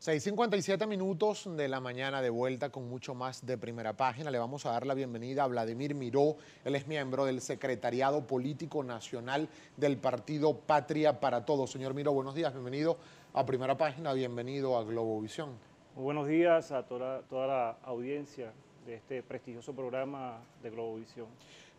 6:57 de la mañana, de vuelta con mucho más de Primera Página. Le vamos a dar la bienvenida a Vladimir Miró. Él es miembro del Secretariado Político Nacional del Partido Patria para Todos. Señor Miró, buenos días, bienvenido a Primera Página, bienvenido a Globovisión. Muy buenos días a toda la audiencia de este prestigioso programa de Globovisión.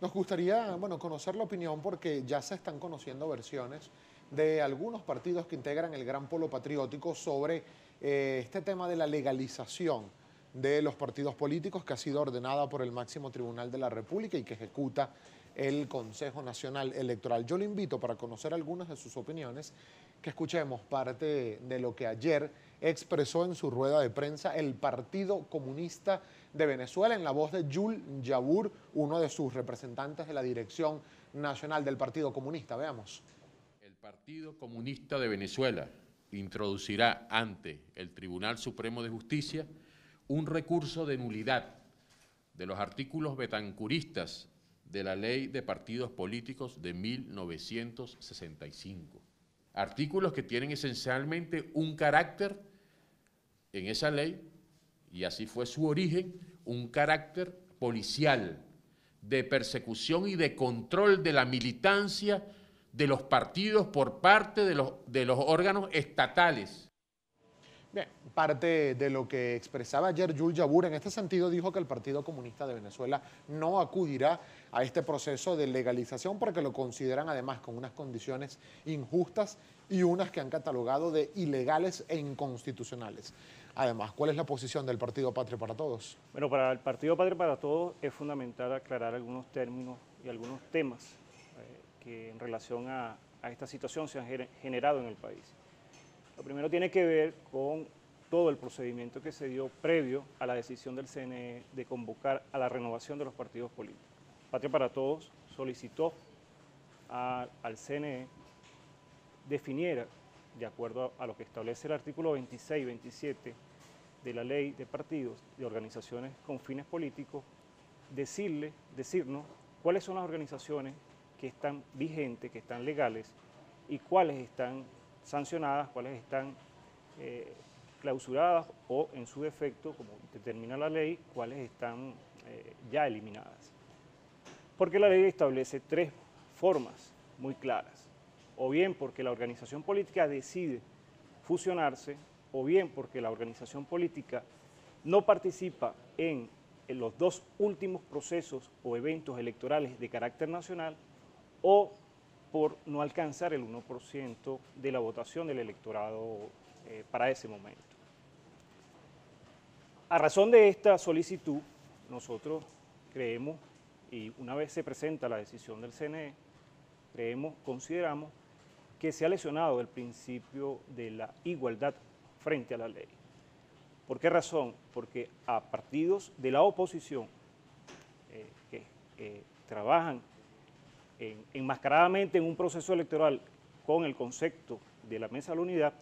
Nos gustaría, conocer la opinión, porque ya se están conociendo versiones de algunos partidos que integran el Gran Polo Patriótico sobre este tema de la legalización de los partidos políticos, que ha sido ordenada por el máximo tribunal de la República y que ejecuta el Consejo Nacional Electoral. Yo le invito, para conocer algunas de sus opiniones, que escuchemos parte de lo que ayer expresó en su rueda de prensa el Partido Comunista de Venezuela, en la voz de Jul Yabur, uno de sus representantes de la dirección nacional del Partido Comunista. Veamos. El Partido Comunista de Venezuela introducirá ante el Tribunal Supremo de Justicia un recurso de nulidad de los artículos betancuristas de la Ley de Partidos Políticos de 1965. Artículos que tienen esencialmente un carácter en esa ley, y así fue su origen, un carácter policial, de persecución y de control de la militancia de los partidos por parte de los órganos estatales. Bien, parte de lo que expresaba ayer Jul Yabur, en este sentido dijo que el Partido Comunista de Venezuela no acudirá a este proceso de legalización porque lo consideran además con unas condiciones injustas y unas que han catalogado de ilegales e inconstitucionales. Además, ¿cuál es la posición del Partido Patria para Todos? Bueno, para el Partido Patria para Todos es fundamental aclarar algunos términos y algunos temas que en relación a esta situación se han generado en el país. Lo primero tiene que ver con todo el procedimiento que se dio previo a la decisión del CNE de convocar a la renovación de los partidos políticos. Patria para Todos solicitó al CNE definiera, de acuerdo a lo que establece el artículo 26 y 27 de la Ley de Partidos de Organizaciones con Fines Políticos, decirnos cuáles son las organizaciones que están vigentes, que están legales, y cuáles están sancionadas, cuáles están clausuradas o, en su defecto, como determina la ley, cuáles están ya eliminadas. Porque la ley establece tres formas muy claras: o bien porque la organización política decide fusionarse, o bien porque la organización política no participa en los dos últimos procesos o eventos electorales de carácter nacional, o por no alcanzar el 1% de la votación del electorado para ese momento. A razón de esta solicitud, nosotros creemos, y una vez se presenta la decisión del CNE, consideramos que se ha lesionado el principio de la igualdad frente a la ley. ¿Por qué razón? Porque a partidos de la oposición que trabajan enmascaradamente en un proceso electoral con el concepto de la Mesa de la Unidad,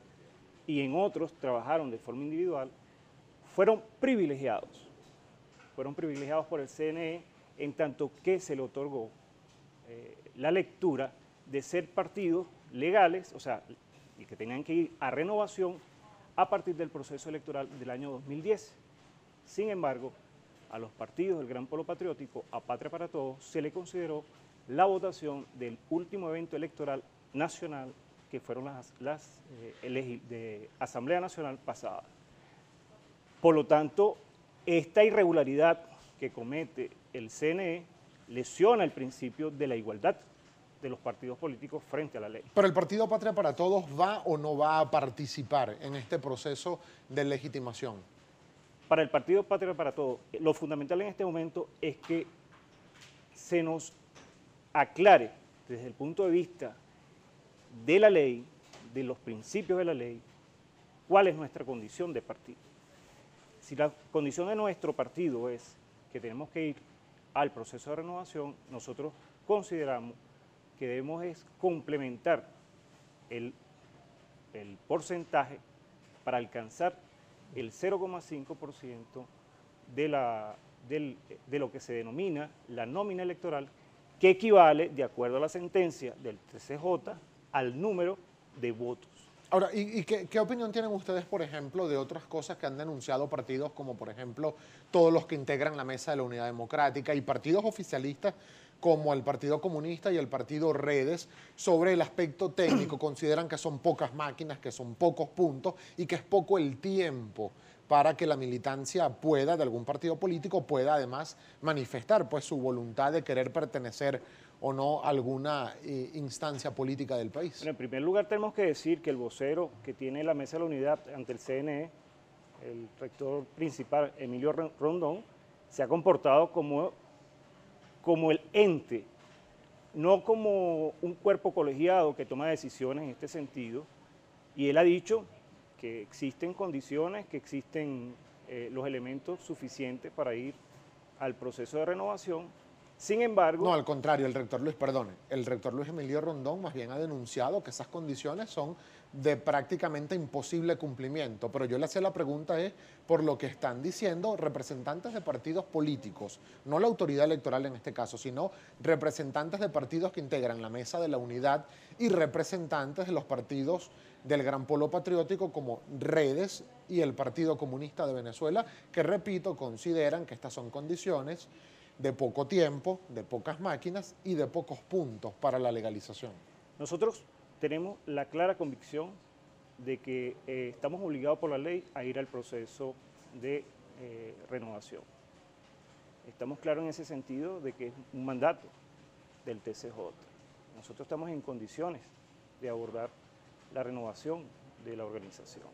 y en otros trabajaron de forma individual, fueron privilegiados por el CNE, en tanto que se le otorgó la lectura de ser partidos legales, o sea, y que tenían que ir a renovación a partir del proceso electoral del año 2010. Sin embargo, a los partidos del Gran Polo Patriótico, a Patria para Todos, se le consideró la votación del último evento electoral nacional, que fueron las de Asamblea Nacional pasada. Por lo tanto, esta irregularidad que comete el CNE lesiona el principio de la igualdad de los partidos políticos frente a la ley. ¿Pero el Partido Patria para Todos va o no va a participar en este proceso de legitimación? Para el Partido Patria para Todos, lo fundamental en este momento es que se nos aclare desde el punto de vista de la ley, de los principios de la ley, cuál es nuestra condición de partido. Si la condición de nuestro partido es que tenemos que ir al proceso de renovación, nosotros consideramos que debemos complementar el porcentaje para alcanzar el 0,5% de lo que se denomina la nómina electoral, que equivale, de acuerdo a la sentencia del TCJ, al número de votos. Ahora, ¿y qué opinión tienen ustedes, por ejemplo, de otras cosas que han denunciado partidos como, por ejemplo, todos los que integran la Mesa de la Unidad Democrática y partidos oficialistas como el Partido Comunista y el Partido Redes sobre el aspecto técnico? Consideran que son pocas máquinas, que son pocos puntos y que es poco el tiempo para que la militancia pueda, de algún partido político, pueda además manifestar pues su voluntad de querer pertenecer o no a alguna instancia política del país. Bueno, en primer lugar tenemos que decir que el vocero que tiene la Mesa de la Unidad ante el CNE, el rector principal Emilio Rondón, se ha comportado como el ente, no como un cuerpo colegiado que toma decisiones en este sentido, y él ha dicho que existen condiciones, que existen los elementos suficientes para ir al proceso de renovación. Sin embargo... No, al contrario, el rector Luis, perdone, el rector Luis Emilio Rondón más bien ha denunciado que esas condiciones son de prácticamente imposible cumplimiento, pero yo le hacía la pregunta por lo que están diciendo representantes de partidos políticos, no la autoridad electoral en este caso, sino representantes de partidos que integran la Mesa de la Unidad y representantes de los partidos del Gran Polo Patriótico como Redes y el Partido Comunista de Venezuela, que repito, consideran que estas son condiciones de poco tiempo, de pocas máquinas y de pocos puntos para la legalización. Nosotros tenemos la clara convicción de que estamos obligados por la ley a ir al proceso de renovación. Estamos claros en ese sentido de que es un mandato del TCJ. Nosotros estamos en condiciones de abordar la renovación de la organización.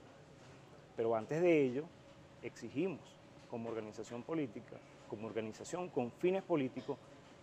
Pero antes de ello, exigimos como organización política, como organización con fines políticos,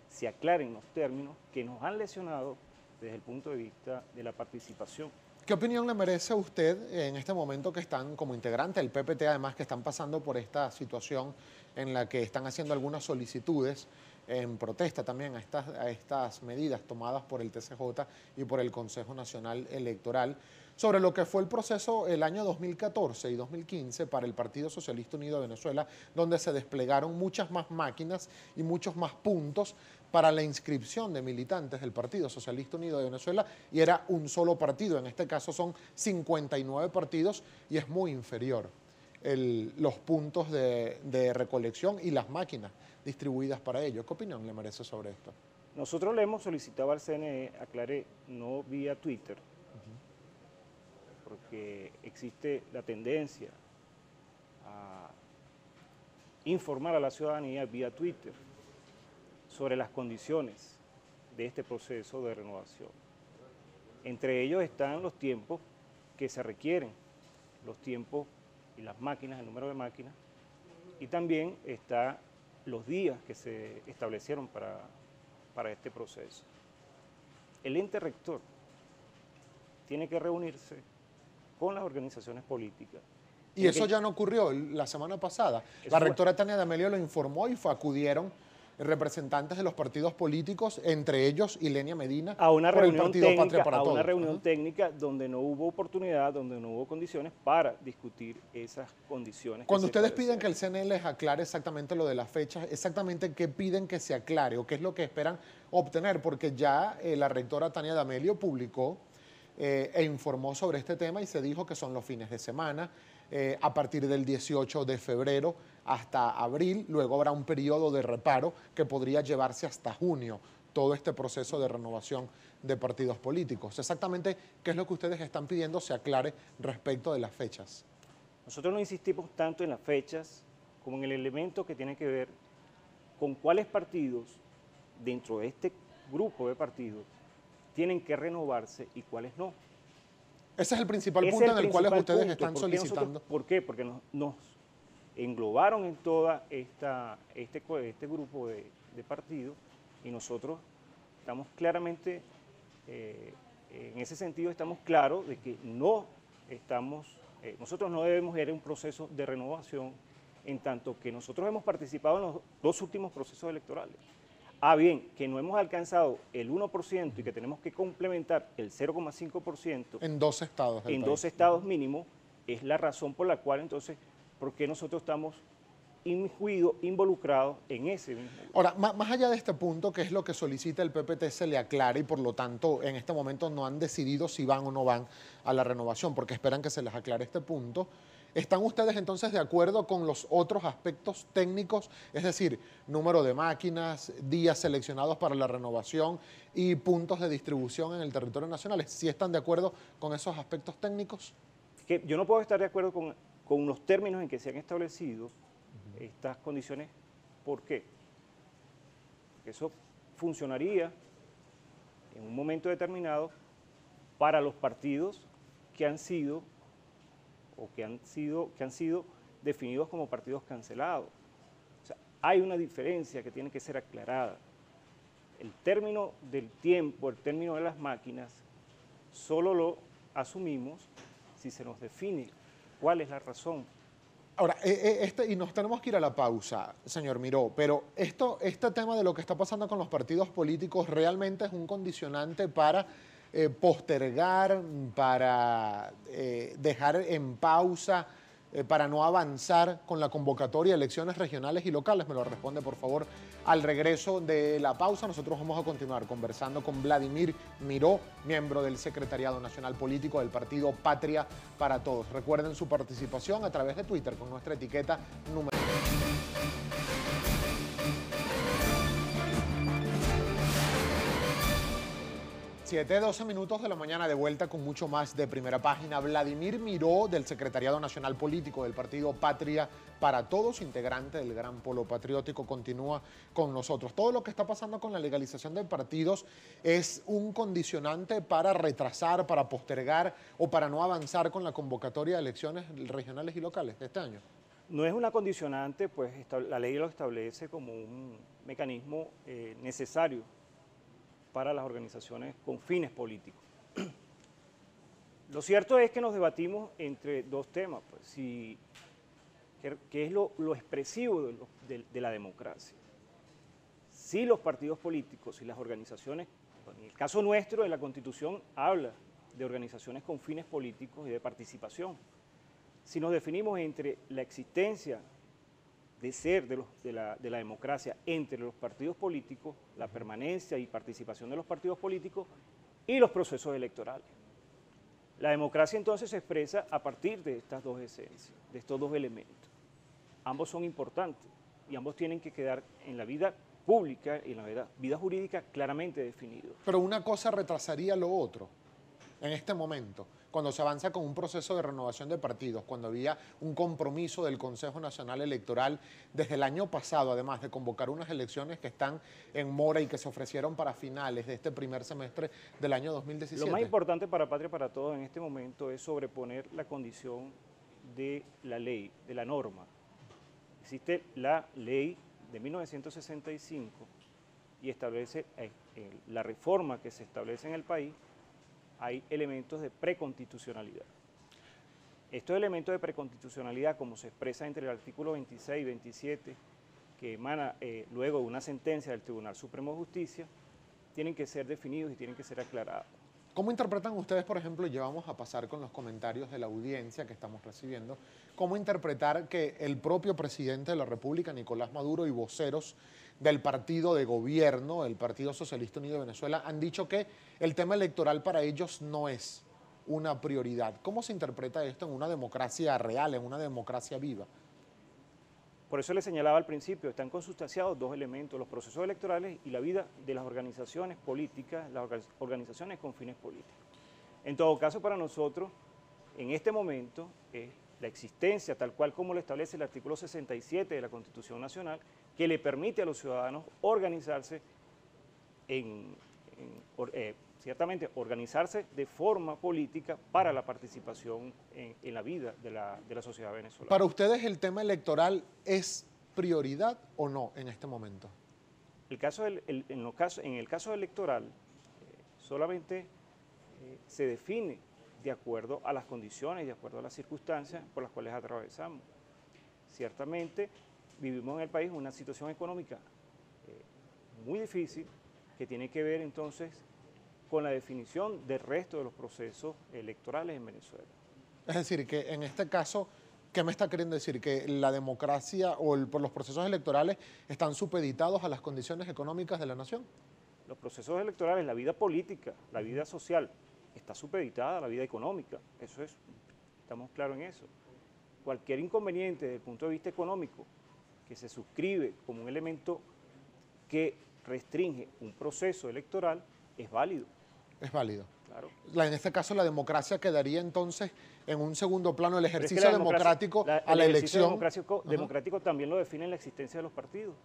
se aclaren los términos que nos han lesionado desde el punto de vista de la participación. ¿Qué opinión le merece a usted en este momento que están como integrante del PPT, además que están pasando por esta situación en la que están haciendo algunas solicitudes en protesta también a estas medidas tomadas por el TCJ y por el Consejo Nacional Electoral sobre lo que fue el proceso el año 2014 y 2015 para el Partido Socialista Unido de Venezuela, donde se desplegaron muchas más máquinas y muchos más puntos para la inscripción de militantes del Partido Socialista Unido de Venezuela, y era un solo partido? En este caso son 59 partidos y es muy inferior los puntos de recolección y las máquinas distribuidas para ello. ¿Qué opinión le merece sobre esto? Nosotros le hemos solicitado al CNE, aclaré, no vía Twitter, porque existe la tendencia a informar a la ciudadanía vía Twitter sobre las condiciones de este proceso de renovación. Entre ellos están los tiempos que se requieren, los tiempos y las máquinas, el número de máquinas, y también está los días que se establecieron para este proceso. El ente rector tiene que reunirse con las organizaciones políticas. Y eso ya no ocurrió la semana pasada. La rectora Tania D'Amelio lo informó y acudieron representantes de los partidos políticos, entre ellos Ilenia Medina, a una por reunión el Partido técnica, Patria para Todos. A una reunión técnica donde no hubo oportunidad, donde no hubo condiciones para discutir esas condiciones. Cuando ustedes piden que el CNE les aclare exactamente lo de las fechas, exactamente qué piden que se aclare o qué es lo que esperan obtener, porque ya la rectora Tania D'Amelio publicó e informó sobre este tema y se dijo que son los fines de semana, a partir del 18 de febrero hasta abril, luego habrá un periodo de reparo que podría llevarse hasta junio, todo este proceso de renovación de partidos políticos. Exactamente, ¿qué es lo que ustedes están pidiendo se aclare respecto de las fechas? Nosotros no insistimos tanto en las fechas como en el elemento que tiene que ver con cuáles partidos dentro de este grupo de partidos tienen que renovarse y cuáles no. Ese es el principal punto en el cual ustedes están solicitando. ¿Por qué? Porque nos englobaron en toda este grupo de partidos y nosotros estamos claramente, en ese sentido estamos claros de que no estamos, nosotros no debemos ir a un proceso de renovación en tanto que nosotros hemos participado en los dos últimos procesos electorales. Bien, que no hemos alcanzado el 1% y que tenemos que complementar el 0,5% en dos estados. En dos estados mínimos, es la razón por la cual entonces, ¿por qué nosotros estamos inmiscuidos, involucrados en ese mismo. Ahora, más allá de este punto, que es lo que solicita el PPT, se le aclare y por lo tanto en este momento no han decidido si van o no van a la renovación, porque esperan que se les aclare este punto. ¿Están ustedes entonces de acuerdo con los otros aspectos técnicos? Es decir, número de máquinas, días seleccionados para la renovación y puntos de distribución en el territorio nacional. ¿Sí están de acuerdo con esos aspectos técnicos? Que yo no puedo estar de acuerdo con los términos en que se han establecido estas condiciones. ¿Por qué? Porque eso funcionaría en un momento determinado para los partidos que han sido definidos como partidos cancelados. O sea, hay una diferencia que tiene que ser aclarada. El término del tiempo, el término de las máquinas, solo lo asumimos si se nos define cuál es la razón. Ahora, y nos tenemos que ir a la pausa, señor Miró, pero este tema de lo que está pasando con los partidos políticos realmente es un condicionante para postergar, para dejar en pausa, para no avanzar con la convocatoria de elecciones regionales y locales. Me lo responde, por favor, al regreso de la pausa. Nosotros vamos a continuar conversando con Vladimir Miró, miembro del Secretariado Nacional Político del partido Patria para Todos. Recuerden su participación a través de Twitter con nuestra etiqueta número. 7:12 minutos de la mañana, de vuelta con mucho más de Primera Página. Vladimir Miró, del Secretariado Nacional Político del partido Patria para Todos, integrante del Gran Polo Patriótico, continúa con nosotros. Todo lo que está pasando con la legalización de partidos es un condicionante para retrasar, para postergar o para no avanzar con la convocatoria de elecciones regionales y locales de este año. No es una condicionante, pues la ley lo establece como un mecanismo necesario para las organizaciones con fines políticos. Lo cierto es que nos debatimos entre dos temas, pues, ¿qué es lo expresivo de la democracia? Si los partidos políticos y las organizaciones, en el caso nuestro de la Constitución habla de organizaciones con fines políticos y de participación. Si nos definimos entre la existencia de ser de la democracia entre los partidos políticos, la permanencia y participación de los partidos políticos y los procesos electorales. La democracia entonces se expresa a partir de estas dos esencias, de estos dos elementos. Ambos son importantes y ambos tienen que quedar en la vida pública y en la vida jurídica claramente definidos. Pero una cosa retrasaría lo otro en este momento, cuando se avanza con un proceso de renovación de partidos, cuando había un compromiso del Consejo Nacional Electoral desde el año pasado, además de convocar unas elecciones que están en mora y que se ofrecieron para finales de este primer semestre del año 2017. Lo más importante para Patria para Todos en este momento es sobreponer la condición de la ley, de la norma. Existe la ley de 1965 y establece la reforma que se establece en el país. Hay elementos de preconstitucionalidad. Estos elementos de preconstitucionalidad, como se expresa entre el artículo 26 y 27, que emana luego de una sentencia del Tribunal Supremo de Justicia, tienen que ser definidos y tienen que ser aclarados. ¿Cómo interpretan ustedes, por ejemplo, y ya vamos a pasar con los comentarios de la audiencia que estamos recibiendo, cómo interpretar que el propio presidente de la República, Nicolás Maduro, y voceros del partido de gobierno, el Partido Socialista Unido de Venezuela, han dicho que el tema electoral para ellos no es una prioridad? ¿Cómo se interpreta esto en una democracia real, en una democracia viva? Por eso les señalaba al principio, están consustanciados dos elementos, los procesos electorales y la vida de las organizaciones políticas, las organizaciones con fines políticos. En todo caso, para nosotros, en este momento, la existencia, tal cual como lo establece el artículo 67 de la Constitución Nacional, que le permite a los ciudadanos organizarse ciertamente organizarse de forma política para la participación en la vida de la sociedad venezolana. ¿Para ustedes el tema electoral es prioridad o no en este momento? En el caso electoral, solamente se define de acuerdo a las condiciones, de acuerdo a las circunstancias por las cuales atravesamos. Ciertamente vivimos en el país una situación económica muy difícil que tiene que ver entonces con la definición del resto de los procesos electorales en Venezuela. Es decir, que en este caso ¿Qué me está queriendo decir? ¿Que la democracia o por los procesos electorales están supeditados a las condiciones económicas de la nación? Los procesos electorales, la vida política, la vida social, está supeditada a la vida económica. Eso es, estamos claros en eso. Cualquier inconveniente desde el punto de vista económico que se suscribe como un elemento que restringe un proceso electoral es válido. Es válido. Claro. En este caso, la democracia quedaría entonces en un segundo plano, el Pero es que ejercicio democrático a la elección. Democrático también lo define la existencia de los partidos.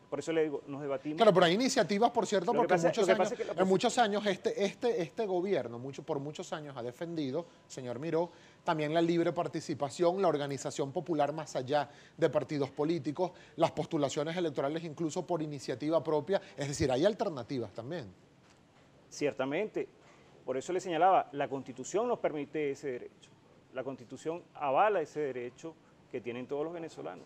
Por eso le digo, nos debatimos. Claro, pero hay iniciativas, por cierto, porque en muchos pasa años este gobierno por muchos años ha defendido, señor Miró, también la libre participación, la organización popular más allá de partidos políticos, las postulaciones electorales incluso por iniciativa propia, es decir, hay alternativas también. Ciertamente, por eso le señalaba, la Constitución nos permite ese derecho, la Constitución avala ese derecho que tienen todos los venezolanos.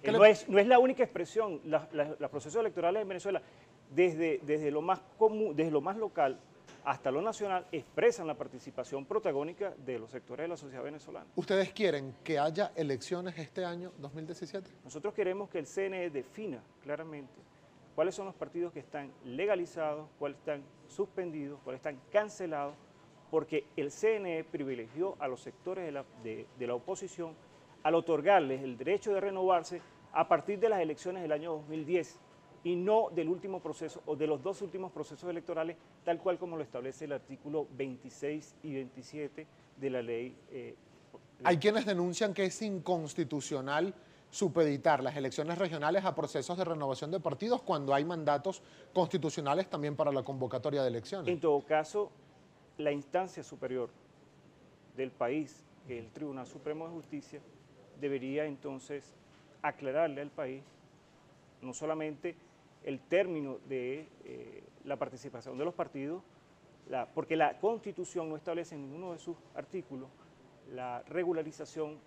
No es la única expresión, los procesos electorales en Venezuela, desde lo más común, desde lo más local hasta lo nacional, expresan la participación protagónica de los sectores de la sociedad venezolana. ¿Ustedes quieren que haya elecciones este año 2017? Nosotros queremos que el CNE defina claramente cuáles son los partidos que están legalizados, cuáles están suspendidos, cuáles están cancelados, porque el CNE privilegió a los sectores de la oposición al otorgarles el derecho de renovarse a partir de las elecciones del año 2010 y no del último proceso o de los dos últimos procesos electorales, tal cual como lo establece el artículo 26 y 27 de la ley. Hay quienes denuncian que es inconstitucional supeditar las elecciones regionales a procesos de renovación de partidos cuando hay mandatos constitucionales también para la convocatoria de elecciones. En todo caso, la instancia superior del país, que es el Tribunal Supremo de Justicia, debería entonces aclararle al país no solamente el término de la participación de los partidos, porque la Constitución no establece en ninguno de sus artículos la regularización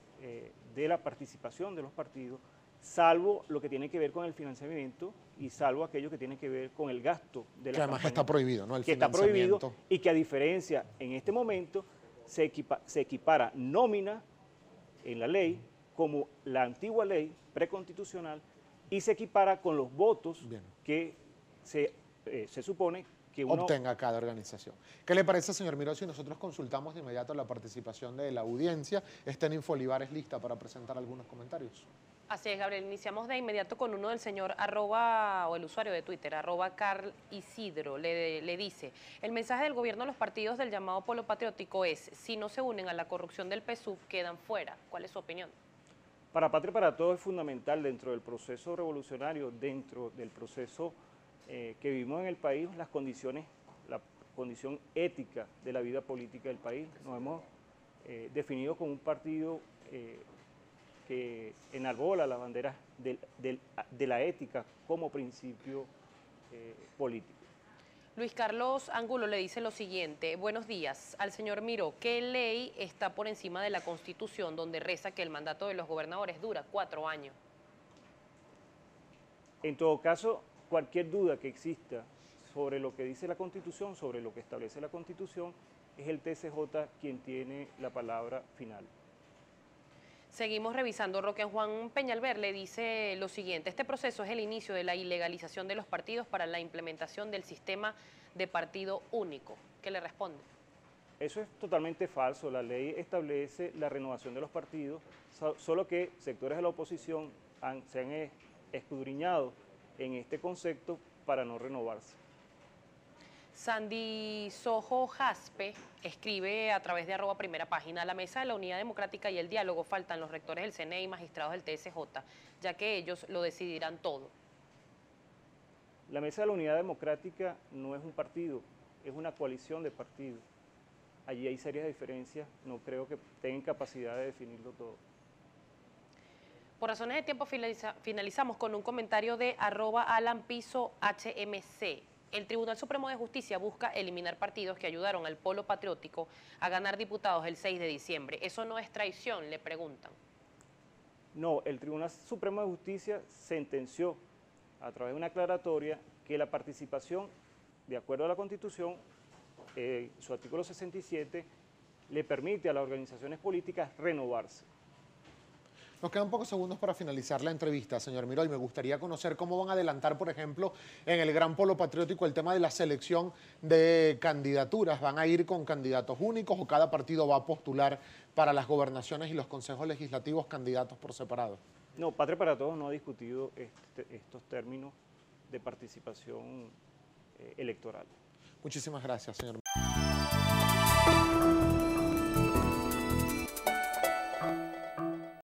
de la participación de los partidos, salvo lo que tiene que ver con el financiamiento y salvo aquello que tiene que ver con el gasto de la que además campaña, está prohibido, ¿no? El que está prohibido y que a diferencia en este momento se equipara nómina en la ley como la antigua ley preconstitucional y se equipara con los votos que se supone que uno obtenga cada organización. ¿Qué le parece, señor Miró, si nosotros consultamos de inmediato la participación de la audiencia? En Infolivares lista para presentar algunos comentarios. Así es, Gabriel. Iniciamos de inmediato con uno del señor @ o el usuario de Twitter, @Carl Isidro. Le dice, el mensaje del gobierno a los partidos del llamado polo patriótico es, si no se unen a la corrupción del PSUV, quedan fuera. ¿Cuál es su opinión? Para Patria y para Todos es fundamental dentro del proceso revolucionario, dentro del proceso que vivimos en el país, la condición ética de la vida política del país. Nos hemos definido como un partido que enarbola las banderas de la ética como principio político. Luis Carlos Angulo le dice lo siguiente, buenos días, al señor Miró, ¿qué ley está por encima de la Constitución donde reza que el mandato de los gobernadores dura 4 años? En todo caso, cualquier duda que exista sobre lo que dice la Constitución, sobre lo que establece la Constitución, es el TCJ quien tiene la palabra final. Seguimos revisando. Roque Juan Peñalver le dice lo siguiente, este proceso es el inicio de la ilegalización de los partidos para la implementación del sistema de partido único. ¿Qué le responde? Eso es totalmente falso. La ley establece la renovación de los partidos, solo que sectores de la oposición se han escudriñado en este concepto para no renovarse. Sandy Sojo Jaspe escribe a través de @primera página, a la mesa de la unidad democrática y el diálogo faltan los rectores del CNE y magistrados del TSJ, ya que ellos lo decidirán todo. La mesa de la unidad democrática no es un partido, es una coalición de partidos. Allí hay serias diferencias, no creo que tengan capacidad de definirlo todo. Por razones de tiempo finalizamos con un comentario de @AlanPisoHMC. El Tribunal Supremo de Justicia busca eliminar partidos que ayudaron al polo patriótico a ganar diputados el 6 de diciembre. ¿Eso no es traición?, le preguntan. No, el Tribunal Supremo de Justicia sentenció a través de una aclaratoria que la participación, de acuerdo a la Constitución, su artículo 67, le permite a las organizaciones políticas renovarse. Nos quedan pocos segundos para finalizar la entrevista, señor Miró, y me gustaría conocer cómo van a adelantar, por ejemplo, en el Gran Polo Patriótico el tema de la selección de candidaturas. ¿Van a ir con candidatos únicos o cada partido va a postular para las gobernaciones y los consejos legislativos candidatos por separado? No, Patria para Todos no ha discutido estos términos de participación electoral. Muchísimas gracias, señor Miró.